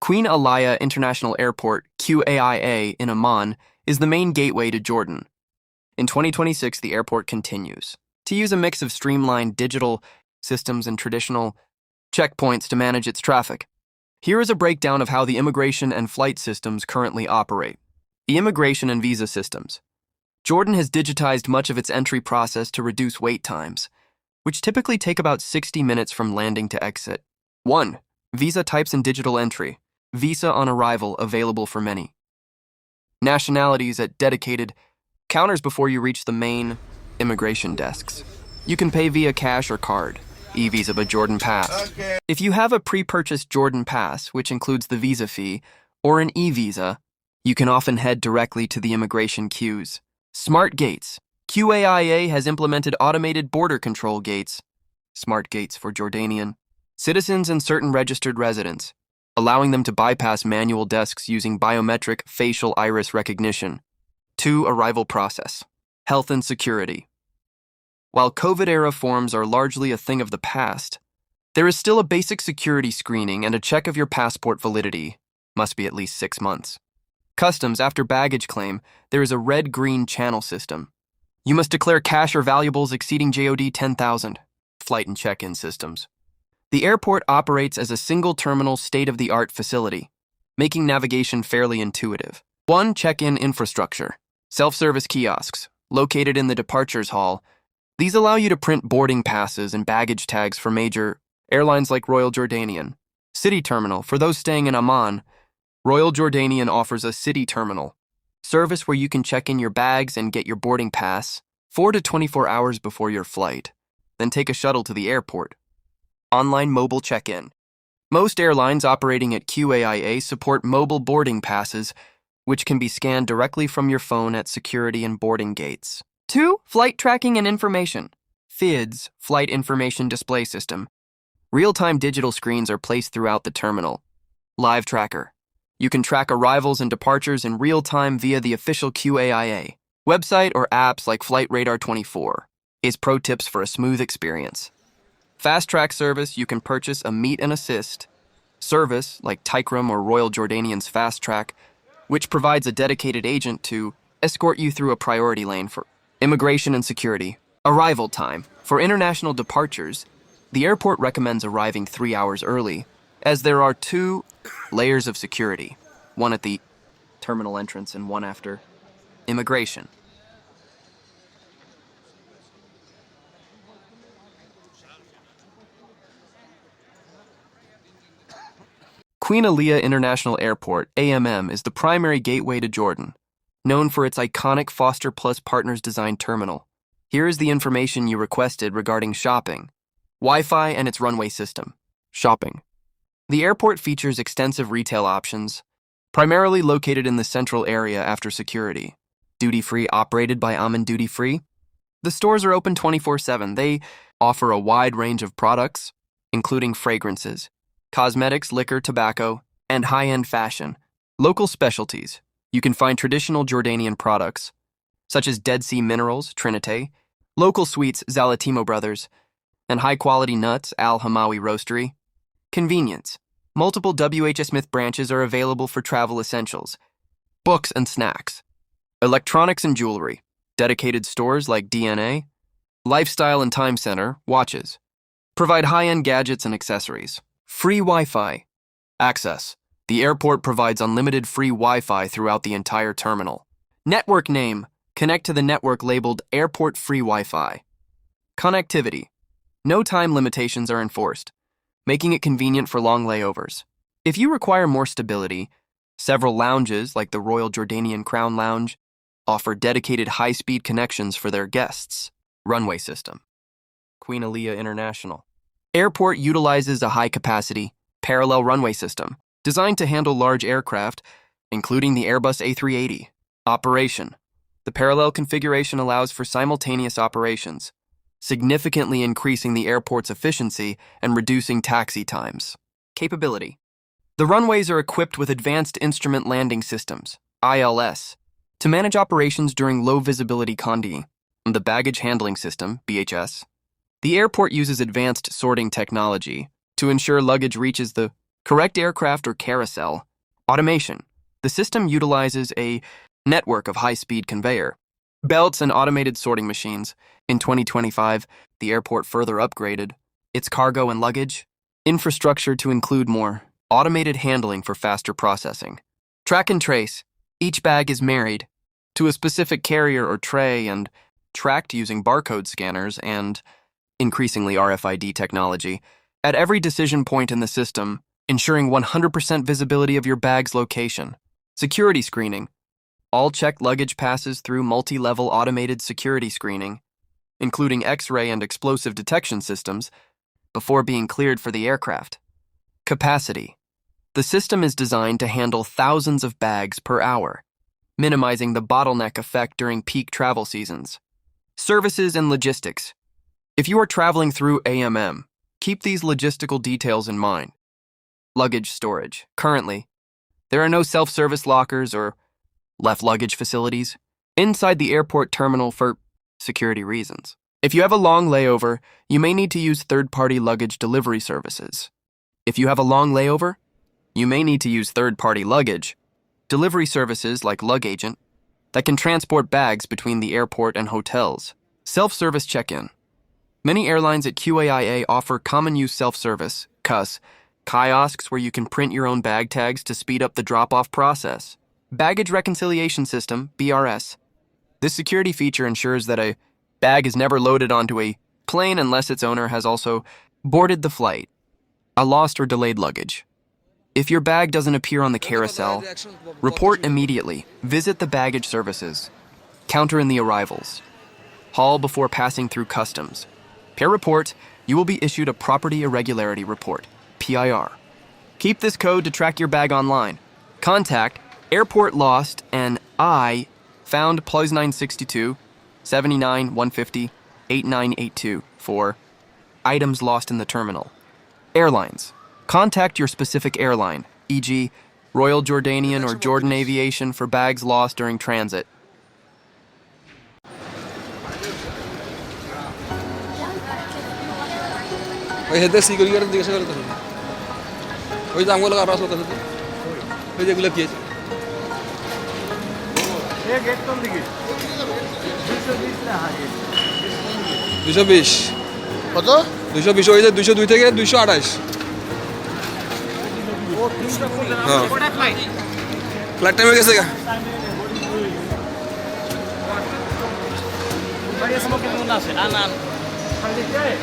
Queen Alaya International Airport, QAIA, in Amman, is the main gateway to Jordan. In 2026, the airport continues to use a mix of streamlined digital systems and traditional checkpoints to manage its traffic. Here is a breakdown of how the immigration and flight systems currently operate. The immigration and visa systems. Jordan has digitized much of its entry process to reduce wait times, which typically take about 60 minutes from landing to exit. 1. Visa types and digital entry. Visa on arrival available for many nationalities at dedicated counters before you reach the main immigration desks. You can pay via cash or card. E-Visa by Jordan Pass. If you have a pre-purchased Jordan Pass, which includes the visa fee, or an e-visa, you can often head directly to the immigration queues. Smart Gates. QAIA has implemented automated border control gates, smart gates for Jordanian citizens and certain registered residents, allowing them to bypass manual desks using biometric facial iris recognition. 2. Arrival process. Health and security. While COVID-era forms are largely a thing of the past, there is still a basic security screening and a check of your passport validity. Must be at least 6 months. Customs. After baggage claim, there is a red-green channel system. You must declare cash or valuables exceeding JOD 10,000. Flight and check-in systems. The airport operates as a single terminal state-of-the-art facility, making navigation fairly intuitive. 1. Check-in infrastructure. Self-service kiosks, located in the departures hall. These allow you to print boarding passes and baggage tags for major airlines like Royal Jordanian. City terminal. For those staying in Amman, Royal Jordanian offers a city terminal service where you can check in your bags and get your boarding pass 4 to 24 hours before your flight, then take a shuttle to the airport. Online mobile check-in. Most airlines operating at QAIA support mobile boarding passes, which can be scanned directly from your phone at security and boarding gates. 2. Flight tracking and information. FIDS, Flight Information Display System. Real-time digital screens are placed throughout the terminal. Live tracker. You can track arrivals and departures in real time via the official QAIA website or apps like Flight Radar 24. Is pro tips for a smooth experience. Fast track service. You can purchase a meet and assist service like Tikram or Royal Jordanian's Fast Track, which provides a dedicated agent to escort you through a priority lane for immigration and security. Arrival time. For international departures, the airport recommends arriving 3 hours early, as there are 2 layers of security, one at the terminal entrance and one after immigration. Queen Aliyah International Airport, AMM, is the primary gateway to Jordan, known for its iconic Foster Plus Partners designed terminal. Here is the information you requested regarding shopping, Wi-Fi, and its runway system. Shopping. The airport features extensive retail options, primarily located in the central area after security. Duty-free operated by Aman Duty Free. The stores are open 24/7. They offer a wide range of products, including fragrances, cosmetics, liquor, tobacco, and high-end fashion. Local specialties. You can find traditional Jordanian products, such as Dead Sea Minerals, Trinité, local sweets, Zalatimo Brothers, and high-quality nuts, Al Hamawi Roastery. Convenience. Multiple WH Smith branches are available for travel essentials, books and snacks. Electronics and jewelry. Dedicated stores like DNA, Lifestyle and Time Center, watches. Provide high-end gadgets and accessories. Free Wi-Fi. Access. The airport provides unlimited free Wi-Fi throughout the entire terminal. Network name. Connect to the network labeled Airport Free Wi-Fi. Connectivity. No time limitations are enforced, making it convenient for long layovers. If you require more stability, several lounges, like the Royal Jordanian Crown Lounge, offer dedicated high-speed connections for their guests. Runway system. Queen Aliyah International Airport utilizes a high-capacity, parallel runway system designed to handle large aircraft, including the Airbus A380. Operation. The parallel configuration allows for simultaneous operations, significantly increasing the airport's efficiency and reducing taxi times. Capability. The runways are equipped with Advanced Instrument Landing Systems, ILS, to manage operations during low-visibility condiing. The Baggage Handling System, BHS. The airport uses advanced sorting technology to ensure luggage reaches the Correct aircraft or carousel. Automation. The system utilizes a network of high-speed conveyor belts and automated sorting machines. In 2025, the airport further upgraded its cargo and luggage infrastructure to include more automated handling for faster processing. Track and trace. Each bag is married to a specific carrier or tray and tracked using barcode scanners and, increasingly, RFID technology at every decision point in the system, ensuring 100% visibility of your bag's location. Security screening. All checked luggage passes through multi-level automated security screening, including X-ray and explosive detection systems, before being cleared for the aircraft. Capacity. The system is designed to handle thousands of bags per hour, minimizing the bottleneck effect during peak travel seasons. Services and logistics. If you are traveling through AMM, keep these logistical details in mind. Luggage storage. Currently, there are no self-service lockers or left luggage facilities inside the airport terminal for security reasons. If you have a long layover, you may need to use third-party luggage delivery services. If you have a long layover, you may need to use third-party luggage delivery services like LugAgent that can transport bags between the airport and hotels. Self-service check-in. Many airlines at QAIA offer common-use self-service, CUS, kiosks where you can print your own bag tags to speed up the drop-off process. Baggage Reconciliation System, BRS. This security feature ensures that a bag is never loaded onto a plane unless its owner has also boarded the flight. A lost or delayed luggage. If your bag doesn't appear on the carousel, report immediately. Visit the baggage services. Counter in the arrivals. Haul before passing through customs. Per report, you will be issued a Property Irregularity Report, PIR. Keep this code to track your bag online. Contact Airport Lost and I found plus 962 79 150 8982 for items lost in the terminal. Airlines. Contact your specific airline, e.g., Royal Jordanian or Jordan Aviation for bags lost during transit. হেদের security guard জিজ্ঞাসা করতে হবে ওই যে আমগুলো আর আসলো কাছে ওই যেগুলো কি আছে এই গেট কোন দিকে 220 না আগে 220 কত 220 ওই যে 202 থেকে 228 ও 300 ফুট না কোটা ফ্লাইট ফ্লাইট টাইম হয়ে গেছে গা ভাই সময় কেমন আছে না না খালি যায়